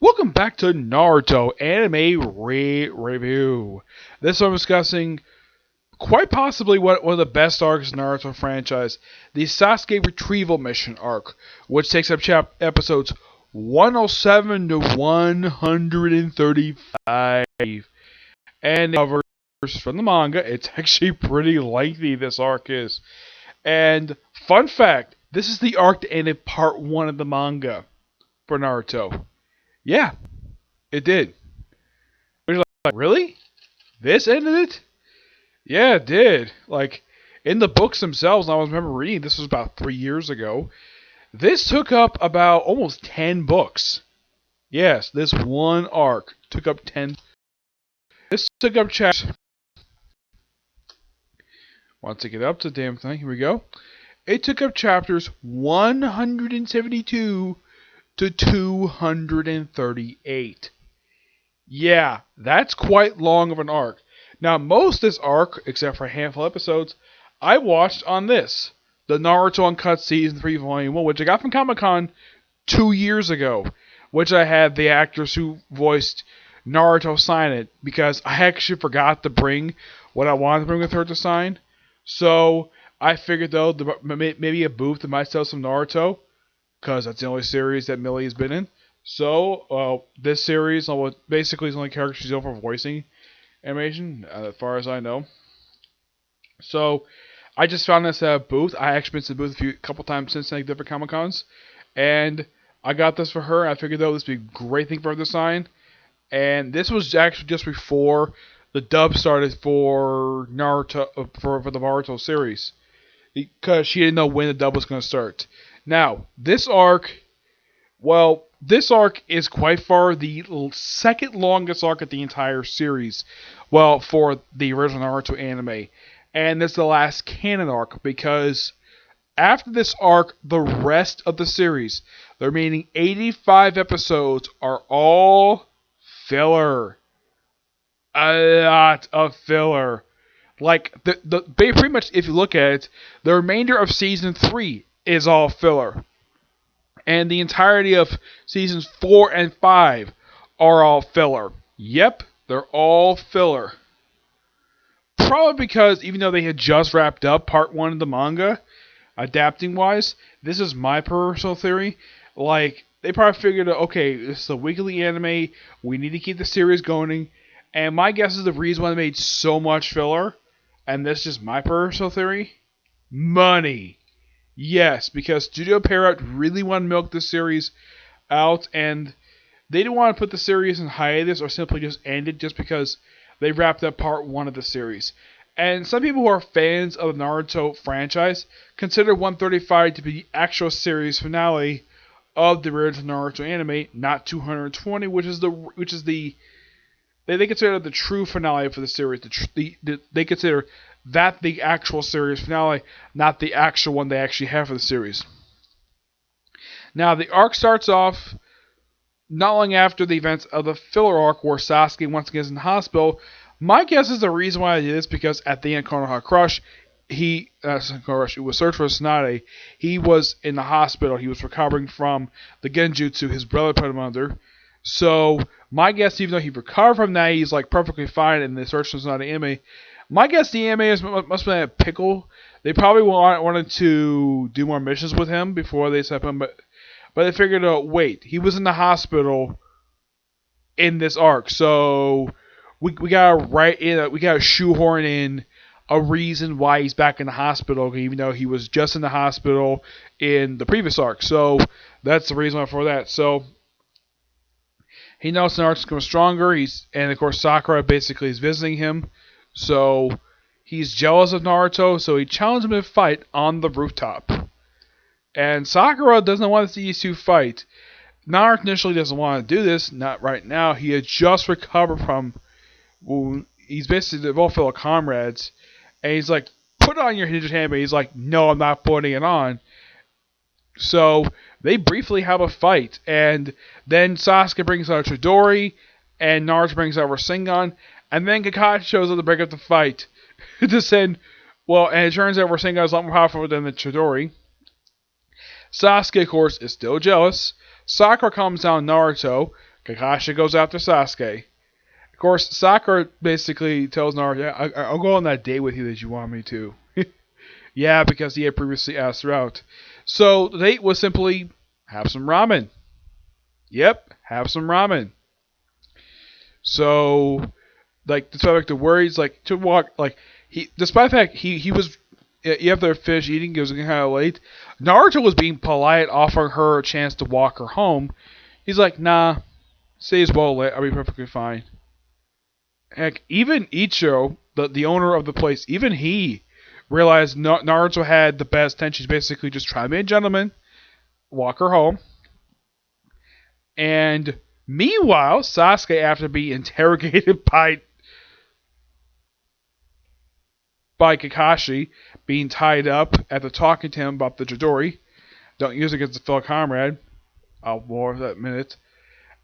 Welcome back to Naruto Anime Review. This one I'm discussing quite possibly one of the best arcs in the Naruto franchise, the Sasuke Retrieval Mission arc, which takes up episodes 107 to 135. And covers from the manga. It's actually pretty lengthy, this arc is. And fun fact, this is the arc that ended part 1 of the manga for Naruto. Yeah, it did. We're like, really? This ended it? Yeah, it did. Like, in the books themselves, I remember reading, this was about 3 years ago. This took up about almost 10 books. Yes, this one arc took up 10. This took up chapters. Want to get up to the damn thing? Here we go. It took up chapters 172 to 238. Yeah, that's quite long of an arc. Now, most of this arc, except for a handful of episodes, I watched on this, the Naruto Uncut Season 3 Volume 1, which I got from Comic-Con 2 years ago, which I had the actors who voiced Naruto sign it, because I actually forgot to bring what I wanted to bring with her to sign. So, I figured, though, maybe a booth that might sell some Naruto, because that's the only series that Millie has been in. So, this series basically is the only character she's on for voicing animation, as far as I know. So, I just found this at a booth. I actually been to the booth a couple times since, like, different Comic Cons, and I got this for her. I figured, though, this would be a great thing for her to sign. And this was actually just before the dub started for Naruto, for the Naruto series, because she didn't know when the dub was going to start. Now, this arc is quite far the second longest arc of the entire series. Well, for the original Naruto anime. And it's the last canon arc, because after this arc, the rest of the series, the remaining 85 episodes, are all filler. A lot of filler. Like, pretty much, if you look at it, the remainder of Season 3 is all filler. And the entirety of Seasons 4 and 5 are all filler. Yep, they're all filler. Probably because, even though they had just wrapped up Part 1 of the manga, adapting-wise, this is my personal theory. Like, they probably figured, okay, this is a weekly anime, we need to keep the series going, and my guess is the reason why they made so much filler, and this is just my personal theory, money. Yes, because Studio Pierrot really wanted to milk this series out, and they didn't want to put the series in hiatus or simply just end it just because they wrapped up part 1 of the series. And some people who are fans of the Naruto franchise consider 135 to be the actual series finale of the original Naruto anime, not 220, which is the they consider the true finale for the series. They consider that the actual series finale, not the actual one they actually have for the series. Now, the arc starts off not long after the events of the filler arc where Sasuke once again is in the hospital. My guess is the reason why I did this because at the end of Konoha Crush, it was Search for Tsunade. He was in the hospital. He was recovering from the Genjutsu his brother put him under. So, my guess, even though he recovered from that, he's like perfectly fine in the Search for Tsunade anime. My guess the anime must have been a pickle. They probably wanted to do more missions with him before they set him, but they figured out, wait, he was in the hospital in this arc, so we gotta shoehorn in a reason why he's back in the hospital, even though he was just in the hospital in the previous arc. So that's the reason for that. So he knows Naruto's becoming stronger. And of course Sakura basically is visiting him. So he's jealous of Naruto, so he challenged him to fight on the rooftop. And Sakura doesn't want to see these two fight. Naruto initially doesn't want to do this, not right now. He had just recovered from... Well, he's basically both fellow comrades. And he's like, put on your ninja hand, but he's like, no, I'm not putting it on. So they briefly have a fight. And then Sasuke brings out Chidori, and Naruto brings out Rasengan. And then Kakashi shows up to break up the fight. And it turns out Rasengan is a lot more powerful than the Chidori. Sasuke, of course, is still jealous. Sakura calms down Naruto, Kakashi goes after Sasuke. Of course, Sakura basically tells Naruto, yeah, I'll go on that date with you that you want me to. Yeah, because he had previously asked her out. So the date was simply have some ramen. Yep, have some ramen. So, like, despite like the worries, like to walk, like he, despite the fact he was, you have to finish eating. It was kind of late. Naruto was being polite, offering her a chance to walk her home. He's like, nah, stay as well late. I'll be perfectly fine. Heck, even Ichigo, the owner of the place, even he realized Naruto had the best intentions. Basically, just try to be a gentleman, walk her home. And meanwhile, Sasuke, after being interrogated by Kakashi, being tied up after talking to him about the Chidori, don't use it against a fellow comrade. I'll more of that in a minute.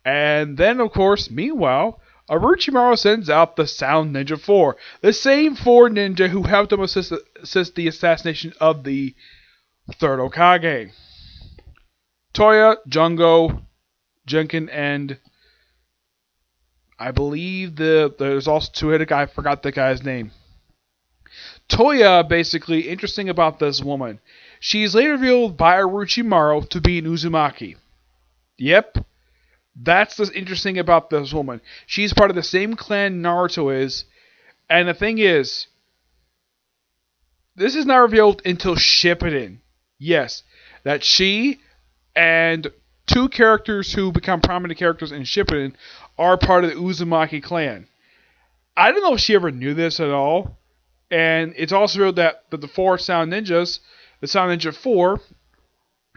And then, of course, meanwhile, Orochimaru sends out the Sound Ninja 4. The same 4 ninja who helped him assist the assassination of the third Hokage. Toya, Jungo, Junkin, and I believe there's also two-headed guy. I forgot the guy's name. Toya, basically, interesting about this woman. She's later revealed by Orochimaru to be an Uzumaki. Yep. That's what's interesting about this woman. She's part of the same clan Naruto is. And the thing is, this is not revealed until Shippuden. Yes, that she and two characters who become prominent characters in Shippuden are part of the Uzumaki clan. I don't know if she ever knew this at all. And it's also revealed that the 4 Sound Ninjas, the Sound Ninja 4,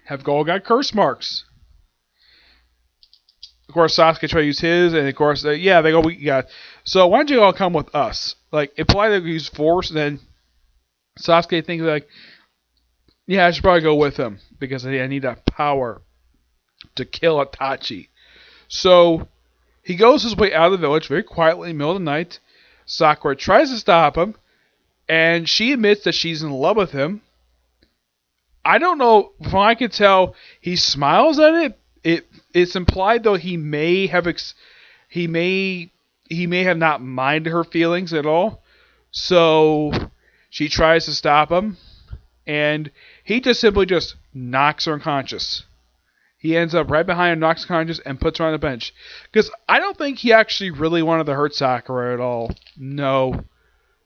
have all got curse marks. Of course, Sasuke tried to use his, and of course, yeah, they go, we got. So why don't you all come with us? Like, imply they use force, and then Sasuke thinks like, yeah, I should probably go with him because I need that power to kill Itachi. So he goes his way out of the village very quietly in the middle of the night. Sakura tries to stop him, and she admits that she's in love with him. I don't know, from what I can tell, he smiles at it. It's implied though he may have not minded her feelings at all. So she tries to stop him, and he just simply just knocks her unconscious. He ends up right behind her, knocks her unconscious, and puts her on the bench. Because I don't think he actually really wanted to hurt Sakura at all. No,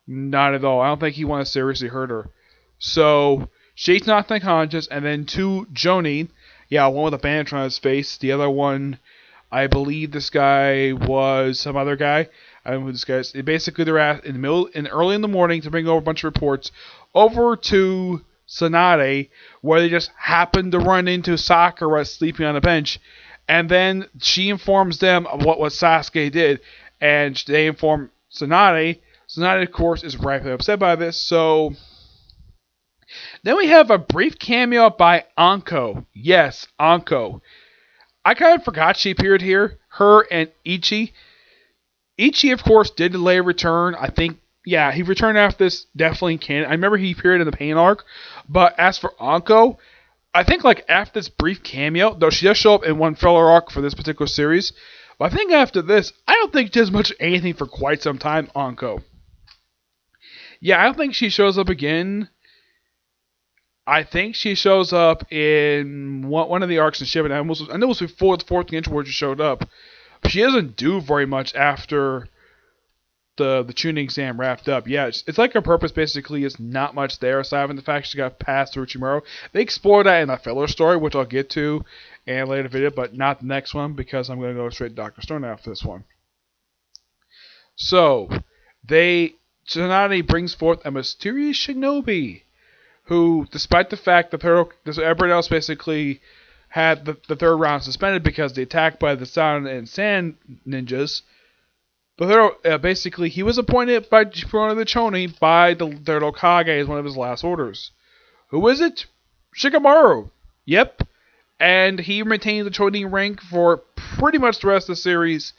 not at all. I don't think he wanted to seriously hurt her. So she's knocked unconscious, and then 2 Jonin. Yeah, one with a bandage on his face. The other one, I believe this guy was some other guy. I don't know who this guy is. Basically, they're at early in the morning to bring over a bunch of reports over to Tsunade, where they just happen to run into Sakura sleeping on a bench, and then she informs them of what Sasuke did, and they inform Tsunade. Tsunade, of course, is rightfully upset by this, so then we have a brief cameo by Anko. Yes, Anko. I kind of forgot she appeared here. Her and Ichi. Ichi, of course, did delay a return. I think, yeah, he returned after this, definitely in canon. I remember he appeared in the Pain arc. But as for Anko, I think like after this brief cameo, though she does show up in one filler arc for this particular series, but I think after this, I don't think she does much anything for quite some time, Anko. Yeah, I don't think she shows up again. I think she shows up in one of the arcs in Shippuden. I know it was before the 4th Ninja Warrior showed up. But she doesn't do very much after the tuning exam wrapped up. Yeah, it's like her purpose basically is not much there, aside from the fact she got past Orochimaru. They explore that in a filler story, which I'll get to in a later video, but not the next one, because I'm going to go straight to Dr. Stone after this one. So, Tsunade brings forth a mysterious shinobi, who, despite the fact that everybody else basically had the 3rd round suspended because of the attack by the Sound and Sand ninjas, basically he was appointed by one of the Choni by the 3rd Hokage as one of his last orders. Who is it? Shikamaru. Yep. And he maintained the Choni rank for pretty much the rest of the series.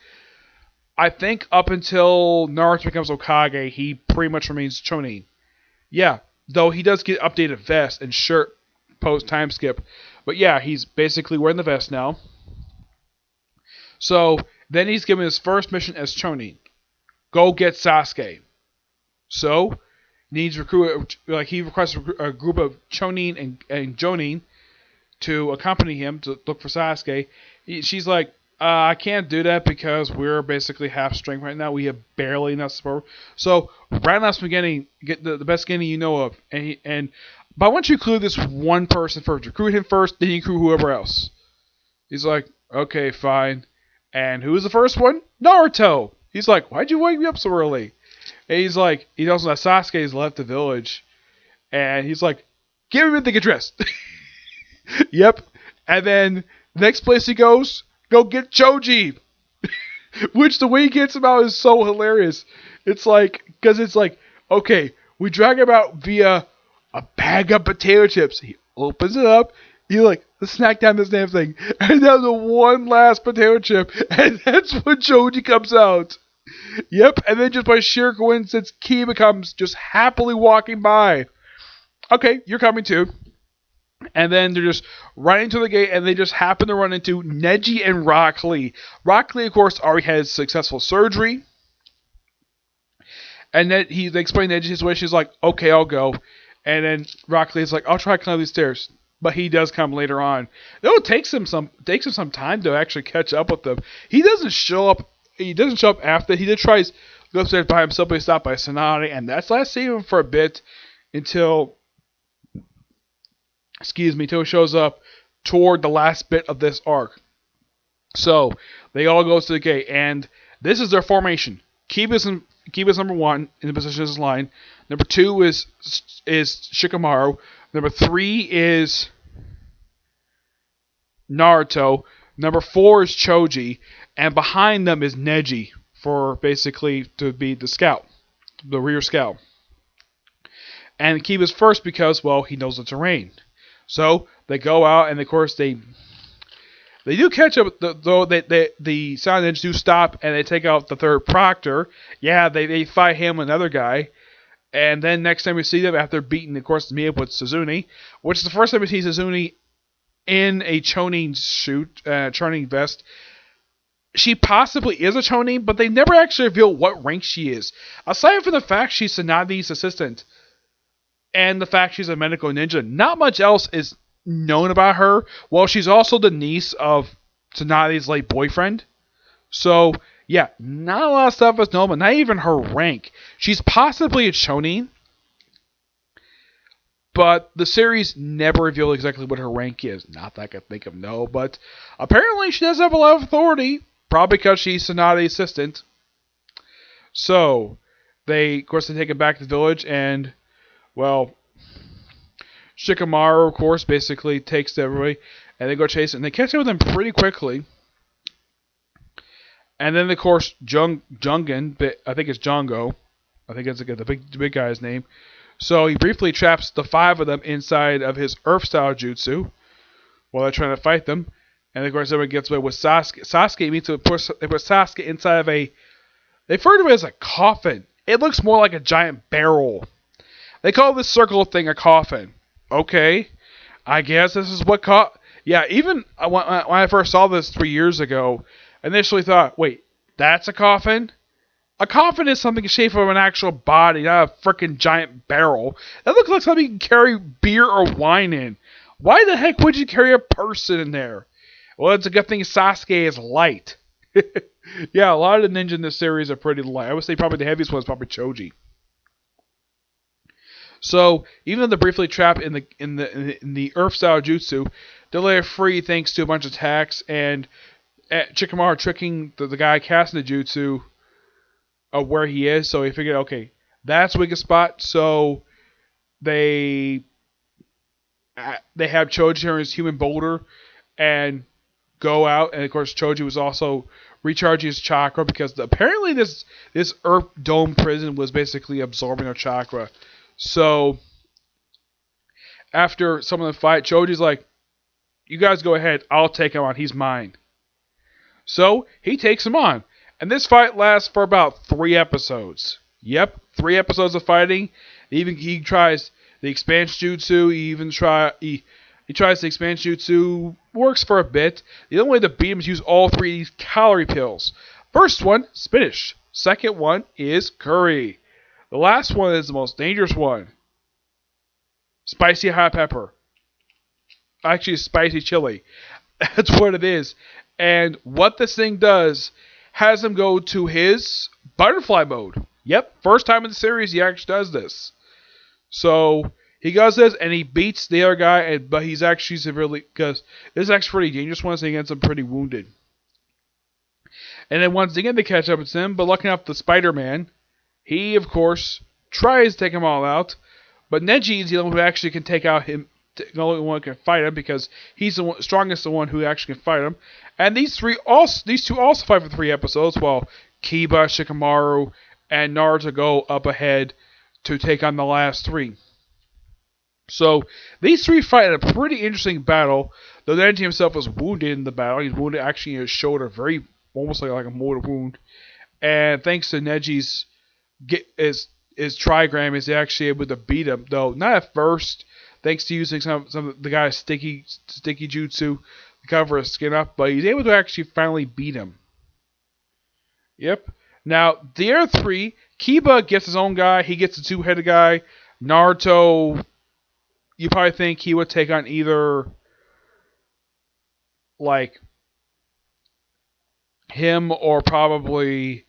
I think up until Naruto becomes Hokage, he pretty much remains Choni. Yeah. Though he does get updated vest and shirt post time skip. But yeah, he's basically wearing the vest now. So Then he's given his first mission as Chonin. Go get Sasuke. So, needs recruit, like he requests a group of Chonin and Jonin to accompany him to look for Sasuke. She's like, I can't do that because we're basically half strength right now. We have barely enough support. So, right now, beginning, get the best beginning you know of. But once you include this one person first, recruit him first, then you recruit whoever else. He's like, okay, fine. And who was the first one? Naruto. He's like, why'd you wake me up so early? And he's like, he knows that Sasuke has left the village. And he's like, give me the get dressed. Yep. And then the next place he goes, go get Choji. Which the way he gets him out is so hilarious. It's like, because it's like, okay, we drag him out via a bag of potato chips. He opens it up. He like, let's snack down this damn thing. And then the one last potato chip. And that's when Choji comes out. Yep. And then just by sheer coincidence, Kiba comes just happily walking by. Okay, you're coming too. And then they're just running to the gate, and they just happen to run into Neji and Rock Lee. Rock Lee, of course, already had successful surgery. And then they explain Neji his way. She's like, okay, I'll go. And then Rock Lee's like, I'll try to climb these stairs. But he does come later on. Though it takes him some time to actually catch up with them. He doesn't show up. He doesn't show up after. He just tries to go upstairs by himself, but he's stopped by Sonata, and that's last seen him for a bit until it shows up toward the last bit of this arc. So they all go to the gate, and this is their formation. Kiba's number 1 in the position of his line. Number 2 is Shikamaru. Number 3 is Naruto. Number 4 is Choji, and behind them is Neji for basically to be the scout, the rear scout. And Kiba's first because, well, he knows the terrain. So they go out, and of course they do catch up. Though the Silent Ninjas do stop, and they take out the third Proctor. Yeah, they fight him and another guy. And then next time we see them after beating, of course, me up with Suzune, which is the first time we see Suzune in a Chonin suit, Chonin vest. She possibly is a Chonin, but they never actually reveal what rank she is. Aside from the fact she's Tsunade's assistant, and the fact she's a medical ninja, not much else is known about her. Well, she's also the niece of Tsunade's late boyfriend. So, yeah, not a lot of stuff is known, but not even her rank. She's possibly a Chonin, but the series never revealed exactly what her rank is. Not that I can think of, no, but apparently she does have a lot of authority, probably because she's Tsunade's assistant. So, of course, they take it back to the village, and, well, Shikamaru, of course, basically takes everybody, and they go chase it, and they catch up with them pretty quickly. And then, of course, Jungen, I think it's Jongo. I think that's the big guy's name. So he briefly traps the 5 of them inside of his Earth-style jutsu while they're trying to fight them. And, of course, everyone gets away with Sasuke. Sasuke meets with Sasuke inside of they refer to it as a coffin. It looks more like a giant barrel. They call this circle thing a coffin. Okay. I guess this is what yeah, even when I first saw this 3 years ago, I initially thought, wait, that's a coffin? A coffin is something shaped of an actual body, not a freaking giant barrel. That looks like something you can carry beer or wine in. Why the heck would you carry a person in there? Well, it's a good thing Sasuke is light. Yeah, a lot of the ninja in this series are pretty light. I would say probably the heaviest one is probably Choji. So, even though they're briefly trapped in the Earth-style jutsu, they're let free thanks to a bunch of attacks, and Shikamaru tricking the guy casting the jutsu of where he is, so he figured, okay, that's a weakest spot, so they have Choji turn his human boulder and go out, and of course Choji was also recharging his chakra, because apparently this Earth Dome prison was basically absorbing her chakra. So, after some of the fight, Choji's like, you guys go ahead, I'll take him on, he's mine. So, he takes him on. And this fight lasts for about 3 episodes. Yep, 3 episodes of fighting. He tries the expansion jutsu. He tries to expand jutsu, works for a bit. The only way to beat him is use all three of these calorie pills. First one, spinach. Second one is curry. The last one is the most dangerous one. Spicy hot pepper. Actually, spicy chili. That's what it is. And what this thing does has him go to his butterfly mode. Yep, first time in the series he actually does this. So he does this and he beats the other guy, but he's actually severely, because this is actually pretty dangerous one, so he ends up pretty wounded. And then once again they catch up with him, but lucky enough the Spider-Man, he of course tries to take them all out, but Neji is the only one who actually can take out him. The only one who can fight him because he's the strongest, the one who actually can fight him. And these two also fight for 3 episodes, while Kiba, Shikamaru, and Naruto go up ahead to take on the last 3. So these 3 fight in a pretty interesting battle. Though Neji himself was wounded in the battle, he's wounded actually in his shoulder, very almost like a mortal wound. And thanks to Neji's his trigram, is actually able to beat him, though not at first. Thanks to using some of the guy's sticky jutsu to cover his skin up, but he's able to actually finally beat him. Yep. Now, the other 3, Kiba gets his own guy. He gets the 2-headed guy. Naruto, you probably think he would take on either, like, him or probably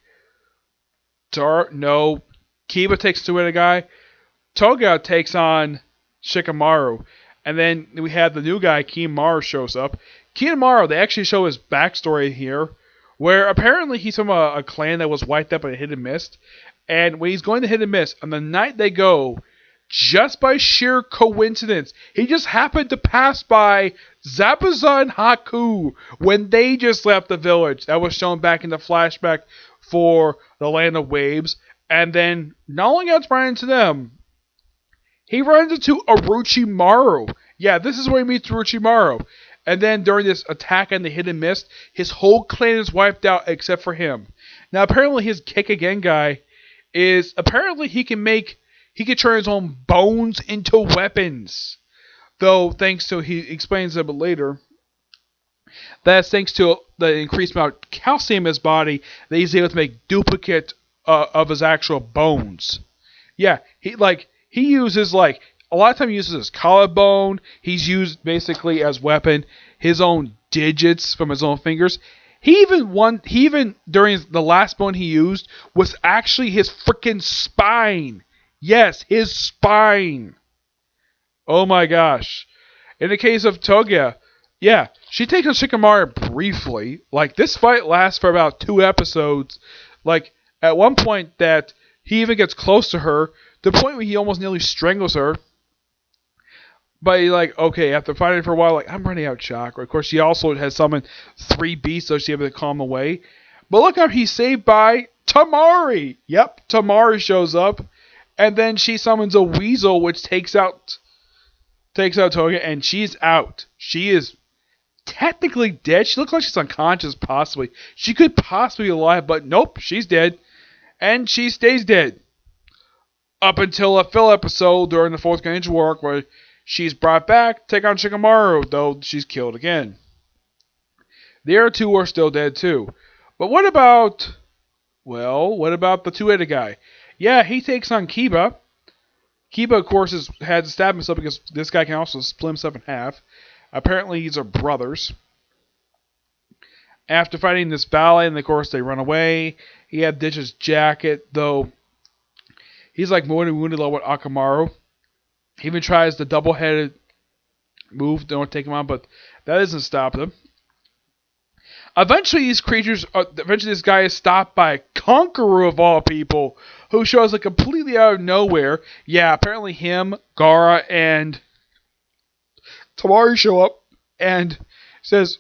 No. Kiba takes the 2-headed guy. Toga takes on Shikamaru. And then we have the new guy, Kimaru, shows up. Kimaru, they actually show his backstory here, where apparently he's from a clan that was wiped out by Hit and Mist. And when he's going to Hit and Mist, on the night they go, just by sheer coincidence, he just happened to pass by Zabuza and Haku when they just left the village. That was shown back in the flashback for the Land of Waves. And then, not only got to run into them, he runs into Orochimaru. Yeah, this is where he meets Orochimaru. And then during this attack on the Hidden Mist, his whole clan is wiped out except for him. Now apparently his kick again guy is, apparently he can turn his own bones into weapons. Though thanks to, he explains a bit later, that's thanks to the increased amount of calcium in his body that he's able to make duplicate of his actual bones. Yeah, he uses, like, a lot of time he uses his collarbone. He's used basically as weapon his own digits from his own fingers. He even during the last bone he used was actually his freaking spine. Yes, his spine. Oh my gosh. In the case of Toga, yeah, she takes on Shikamaru briefly. Like, this fight lasts for about 2 episodes. Like, at one point that he even gets close to her, the point where he almost nearly strangles her. But he's like, okay, after fighting for a while, like, I'm running out of chakra. Of course, she also has summoned 3 beasts, so she's able to calm away. But look how he's saved by Tamari. Yep, Tamari shows up. And then she summons a weasel, which takes out Toga, and she's out. She is technically dead. She looks like she's unconscious, possibly. She could possibly be alive, but nope, she's dead. And she stays dead. Up until a fill episode during the 4th Greninja War arc where she's brought back to take on Shikamaru, though she's killed again. The other 2 are still dead too. But what about the 2-headed guy? Yeah, he takes on Kiba. Kiba, of course, had to stab himself because this guy can also split himself in half. Apparently, these are brothers. After fighting this ballet, and of course, they run away. He had ditches jacket, though he's like more than wounded level with Akamaru. He even tries the double-headed move, don't take him on, but that doesn't stop him. Eventually, this guy is stopped by Conqueror of all people, who shows up completely out of nowhere. Yeah, apparently him, Gaara, and Tamari show up and says,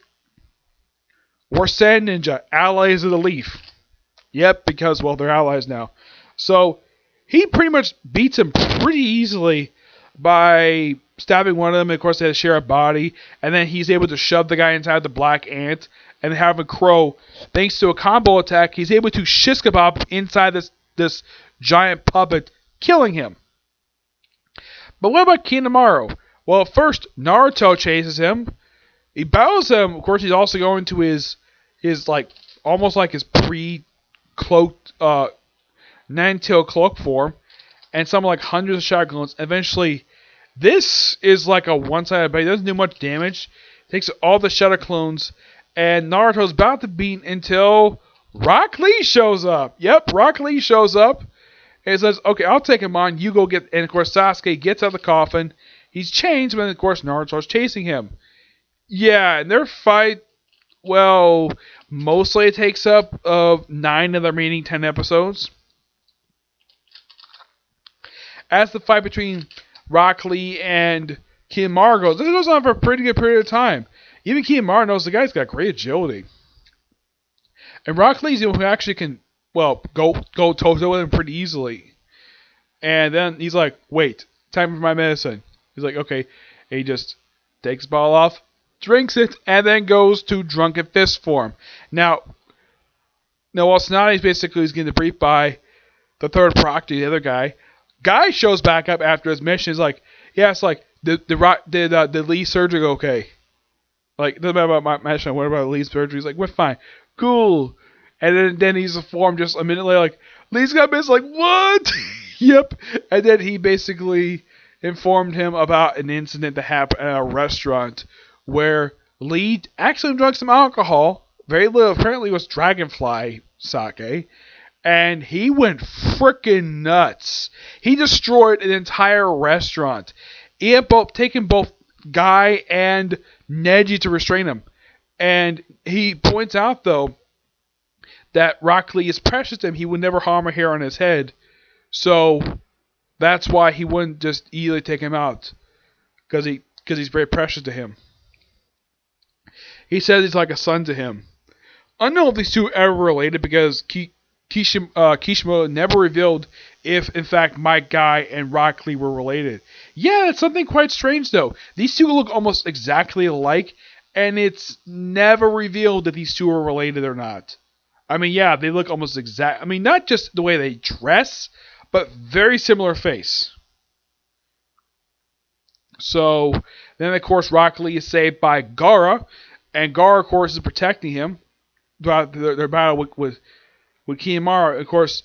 "We're Sand Ninja, allies of the Leaf." Yep, because, well, they're allies now. So, he pretty much beats him pretty easily by stabbing one of them. Of course, they had to share a body. And then he's able to shove the guy inside the Black Ant and have a crow. Thanks to a combo attack, he's able to shish-kebab inside this giant puppet, killing him. But what about Kinemaro? Well, first Naruto chases him. He battles him. Of course, he's also going to his like almost like his pre-cloaked nine-tail cloak form, and some like hundreds of shotguns. Eventually, this is like a one-sided battle. It doesn't do much damage. Takes all the shadow clones, and Naruto's about to beat until Rock Lee shows up. Yep, Rock Lee shows up and says, "Okay, I'll take him on. You go get." And of course, Sasuke gets out of the coffin. He's changed, but of course, Naruto's chasing him. Yeah, and their fight, well, mostly it takes up 9 of the remaining 10 episodes. As the fight between Rock Lee and Kiyomaru goes, this goes on for a pretty good period of time. Even Kiyomaru knows the guy's got great agility. And Rock Lee's the one who actually can, well, go toe-to-toe with him pretty easily. And then he's like, wait, time for my medicine. He's like, okay. And he just takes the bottle off, drinks it, and then goes to drunken fist form. Now while Snotty's basically is getting briefed by the third proctor, the other guy, Guy shows back up after his mission. He's like, yeah, it's like, did Lee's surgery go okay? Like, it doesn't matter about my mission. What about Lee's surgery? He's like, we're fine. Cool. And then he's informed just a minute later, like, Lee's got missed. Like, what? Yep. And then he basically informed him about an incident that happened at a restaurant where Lee actually drank some alcohol. Very little. Apparently it was Dragonfly sake. And he went freaking nuts. He destroyed an entire restaurant. He had taken both Guy and Neji to restrain him. And he points out, though, that Rock Lee is precious to him. He would never harm a hair on his head. So that's why he wouldn't just easily take him out. Because he's very precious to him. He says he's like a son to him. I don't know if these two are ever related because Kishimoto never revealed if, in fact, Mike Guy and Rock Lee were related. Yeah, it's something quite strange, though. These two look almost exactly alike, and it's never revealed that these two are related or not. I mean, yeah, they look almost exact. I mean, not just the way they dress, but very similar face. So, then, of course, Rock Lee is saved by Gaara, and Gaara, of course, is protecting him throughout their battle with Kiyomaru. Of course,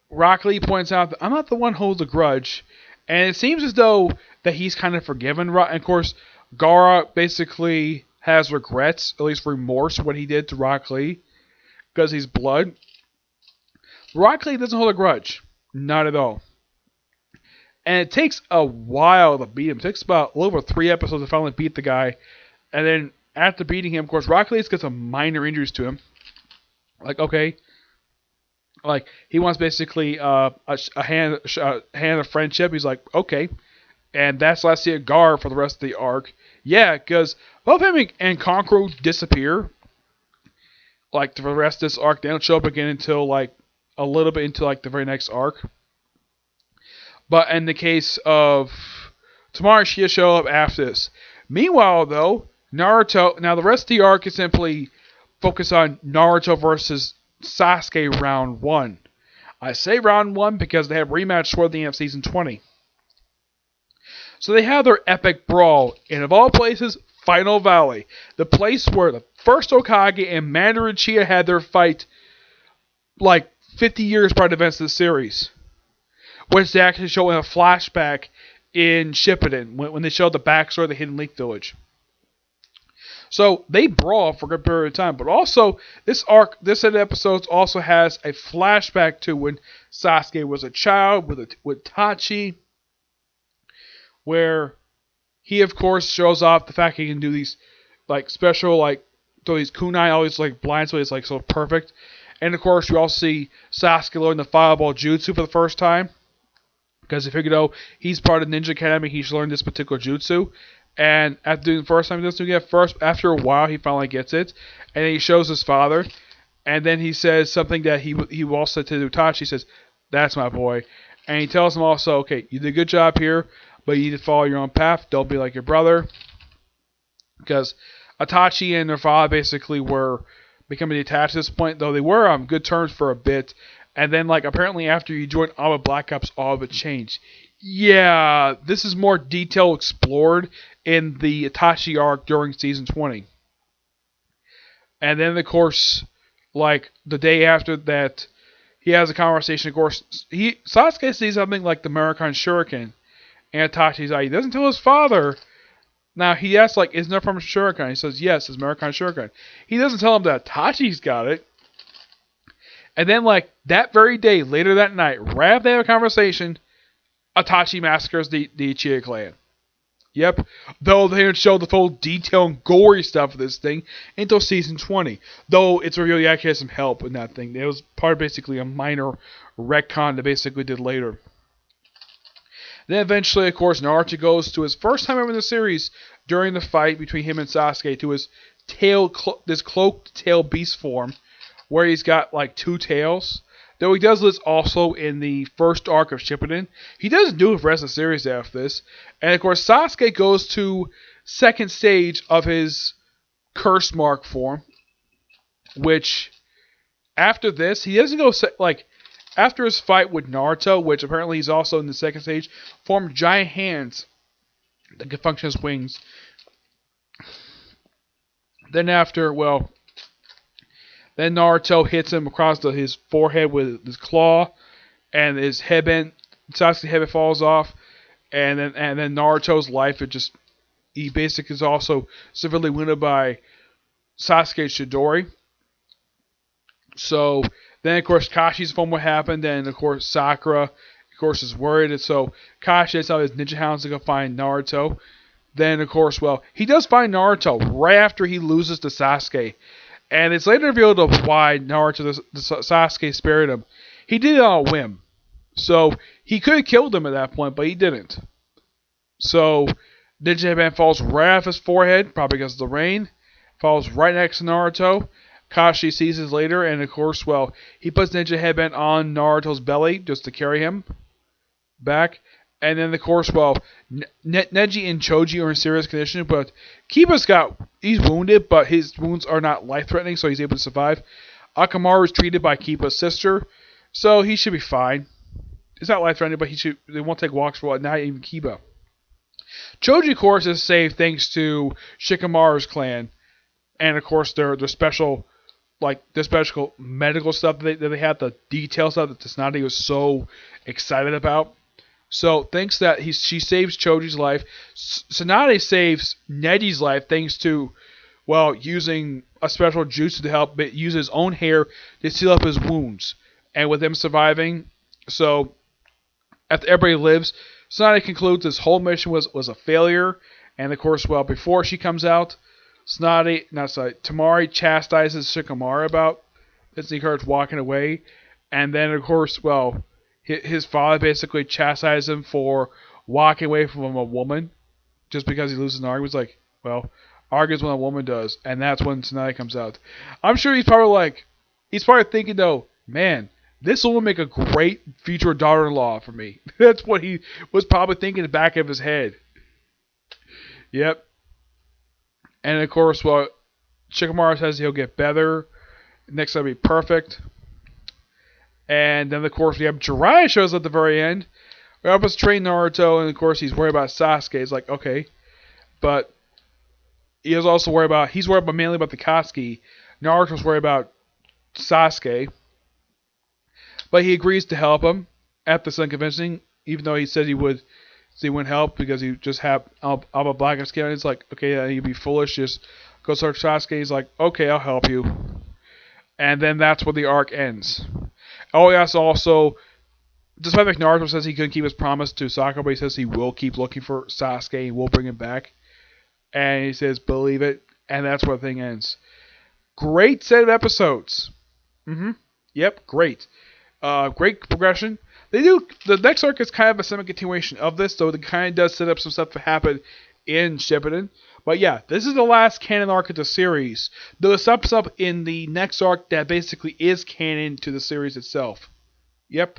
Rock Lee points out that I'm not the one who holds a grudge, and it seems as though that he's kind of forgiven. And of course, Gaara basically has regrets, at least remorse, for what he did to Rock Lee, because he's blood. Rock Lee doesn't hold a grudge, not at all. And it takes a while to beat him. It takes about a little over 3 episodes to finally beat the guy, and then after beating him, of course, Rock Lee's got some minor injuries to him. Like, okay. Like, he wants basically a hand of friendship. He's like, okay. And that's last see of Gar for the rest of the arc. Yeah, because both him and Kankuro disappear. Like, for the rest of this arc, they don't show up again until, like, a little bit into, like, the very next arc. But in the case of Tamara, she'll show up after this. Meanwhile, though, Naruto, now the rest of the arc is simply focused on Naruto versus Sasuke round 1. I say round 1 because they have rematch toward the end of season 20. So they have their epic brawl in, of all places, Final Valley. The place where the first Hokage and Mandarin Uchiha had their fight like 50 years prior to events of the series. Which they actually show in a flashback in Shippuden when they showed the backstory of the Hidden Leaf Village. So they brawl for a good period of time, but also this set of episodes also has a flashback to when Sasuke was a child with Tachi, where he of course shows off the fact he can do these like special like throw these kunai, all these like blind, so it's like so perfect. And of course you also see Sasuke learn the fireball jutsu for the first time. Because if you know he's part of Ninja Academy, he should learn this particular jutsu. And after doing the first time he doesn't get first, after a while he finally gets it. And then he shows his father. And then he says something that he also said to Itachi. He says, "That's my boy." And he tells him also, "Okay, you did a good job here, but you need to follow your own path. Don't be like your brother." Because Itachi and their father basically were becoming detached at this point, though they were on good terms for a bit. And then, like, apparently after you joined all the Black Ops, all of it changed. Yeah, this is more detail explored in the Itachi arc during season 20. And then, of course, like the day after that, he has a conversation. Of course, Sasuke sees something like the American Shuriken, and Itachi's like, he doesn't tell his father. Now he asks, like, isn't that from Shuriken? He says, yes, it's American Shuriken. He doesn't tell him that Itachi's got it. And then, like, that very day, later that night, right after they have a conversation, Itachi massacres the Uchiha clan. Yep. Though they didn't show the full detail and gory stuff of this thing until season 20. Though it's revealed he actually has some help in that thing. It was part of basically a minor retcon they basically did later. Then eventually, of course, Naruto goes to his first time ever in the series during the fight between him and Sasuke to his this cloaked tail beast form, where he's got like two tails. Though he does this also in the first arc of Shippuden. He doesn't do it for the rest of the series after this. And of course, Sasuke goes to second stage of his curse mark form, which after this, he doesn't go like after his fight with Naruto, which apparently he's also in the second stage, formed giant hands that can function as wings. Then then Naruto hits him across his forehead with his claw, and his headband, Sasuke's headband falls off, and then Naruto's life, he basically is also severely wounded by Sasuke's Chidori. So then, of course, Kashi's informed what happened, and of course Sakura, of course, is worried, and so Kashi has all his ninja hounds to go find Naruto. Then, of course, he does find Naruto right after he loses to Sasuke. And it's later revealed of why Naruto, the Sasuke, spared him. He did it on a whim. So, he could have killed him at that point, but he didn't. So, Ninja Headband falls right off his forehead, probably because of the rain. Falls right next to Naruto. Kashi sees this later, and of course, he puts Ninja Headband on Naruto's belly just to carry him back. And then, of course, Neji and Choji are in serious condition, but he's wounded, but his wounds are not life-threatening, so he's able to survive. Akamaru is treated by Kiba's sister, so he should be fine. It's not life-threatening, but they won't take walks for a while, not even Kiba. Choji, of course, is saved thanks to Shikamaru's clan, and, of course, their special medical stuff that they had, the detail stuff that Tsunade was so excited about. So, thanks to that, she saves Choji's life. Tsunade saves Neji's life thanks to, using a special jutsu to help use his own hair to seal up his wounds. And with him surviving, so after everybody lives, Tsunade concludes this whole mission was a failure. And of course, before she comes out, Tamari chastises Shikamaru about this. He starts walking away. And then, of course, his father basically chastises him for walking away from a woman just because he loses an argument. He's like, argues when a woman does, and that's when Tsunade comes out. I'm sure he's probably thinking though, man, this will make a great future daughter-in-law for me. That's what he was probably thinking in the back of his head. Yep. And of course, Shikamaru says he'll get better. Next time will be perfect. And then, of course, we have Jiraiya shows up at the very end. We help us train Naruto, and of course, he's worried about Sasuke. It's like, okay. But he's worried about mainly about the Katsuki. Naruto's worried about Sasuke. But he agrees to help him at this unconvincing, even though he said he wouldn't help because he just have a black skin. It's like, okay, you'd be foolish. Just go search Sasuke. He's like, okay, I'll help you. And then that's where the arc ends. Oh, yes, also, despite the fact Naruto says he couldn't keep his promise to Sakura, but he says he will keep looking for Sasuke and will bring him back. And he says, believe it. And that's where the thing ends. Great set of episodes. Yep, great. Great progression. The next arc is kind of a semi-continuation of this, so it kind of does set up some stuff to happen in Shippuden. But yeah, this is the last canon arc of the series. There's some stuff in the next arc that basically is canon to the series itself. Yep.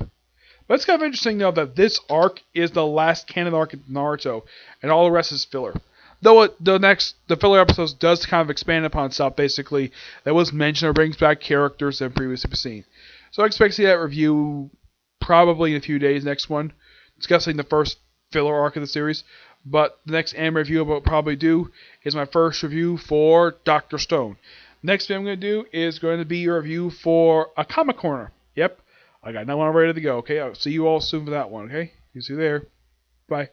But it's kind of interesting though that this arc is the last canon arc of Naruto, and all the rest is filler. Though the filler episodes does kind of expand upon stuff basically that was mentioned or brings back characters that previously been seen. So I expect to see that review probably in a few days, next one. discussing the first filler arc of the series. But the next anime review I will probably do is my first review for Doctor Stone. Next thing I'm going to do is going to be a review for a Comic Corner. Yep, I got that one ready to go. Okay, I'll see you all soon for that one. Okay, see you there. Bye.